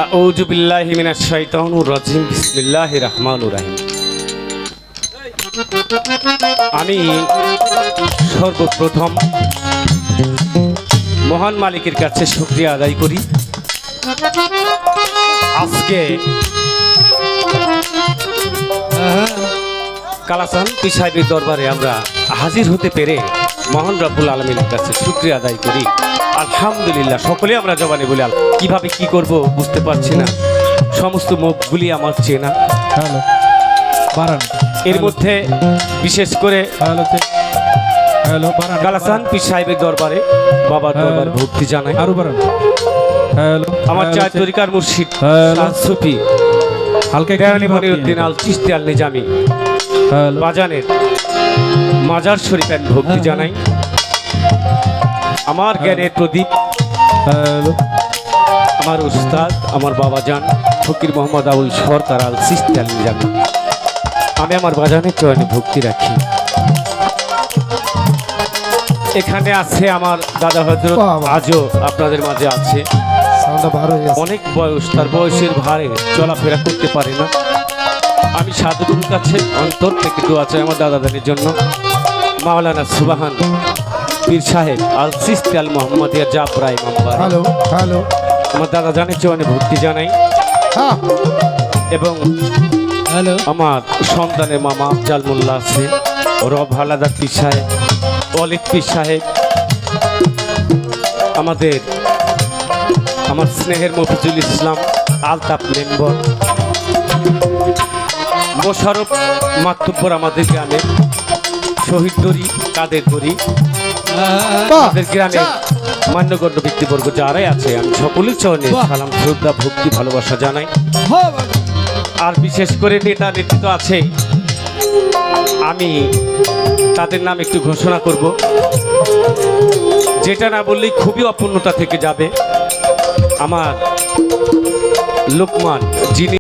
আউযু বিল্লাহি মিনাশ শাইতানির রাজিম বিসমিল্লাহির রহমানির রহিম। আমি সর্বপ্রথম মহান মালিকের কাছে শুকরিয়া আদায় করি। আজকে কালাচান পীর সাহেবের দরবারে আমরা হাজির হতে পেরে মহান রব্বুল আলামিনের কাছে শুকরিয়া আদায় করি। আলহামদুলিল্লাহ। সকলে আমরা জবানে বলি কিভাবে কি করব বুঝতে পারছি না, সমস্ত মুখগুলি আমার চেনা। এর মধ্যে বিশেষ করে কালাচান পীর সাহেবের দরবারে বাবার দরবারে ভক্তি জানাই। আমার চার তরিকার মুর্শিদ সুফি দেওয়ানি মনিরউদ্দিন আল চিশতি আল নিজামি বাজানের মাজার শরীফে ভক্তি জানাই। আমার জ্ঞানের প্রদীপ আমার উস্তাদ আমার বাবা জান ফকির মোহাম্মদ আবুল সরকার আল চিশতি আল নিজামি, আমি আমার বাজানের চয়নে ভক্তি রাখি। এখানে আছে আমার দাদা হযরত, আজও আপনাদের মাঝে আছে। অনেক বয়স, তার বয়সের ভারে চলাফেরা করতে পারে না। আমি সাধুগুরুর কাছে অন্তর থেকে দোয়া চাই আমার দাদাদের জন্য। মাওলানা সুবহান পীর সাহেব আল চিশতি আল মোহাম্মদিয়া জাফরা ইমামবার আমার দাদা জানের চয়নে ভক্তি জানাই। এবং আমার সন্তানের মামা আফজাল মোল্লা আছে, রব হালাদার পীর সাহেব, ওয়ালিদ পীর সাহেব, আমার স্নেহের মফিজুল ইসলাম, আলতাফ মেম্বর, মোশারফ মাতুব্বর, আমাদের গ্রামের শহীদ দরি কাদের দরি, আমাদের গ্রামের মান্যগণ্য ব্যক্তিবর্গ যারাই আছে আমি সকলের চরণে সালাম শ্রদ্ধা ভক্তি ভালোবাসা জানাই। আর বিশেষ করে নেতা নেতৃত্ব আছে, আমি তাদের নাম একটু ঘোষণা করব, যেটা না বললেই খুবই অপূর্ণতা থেকে যাবে। আমার লোকমান যিনি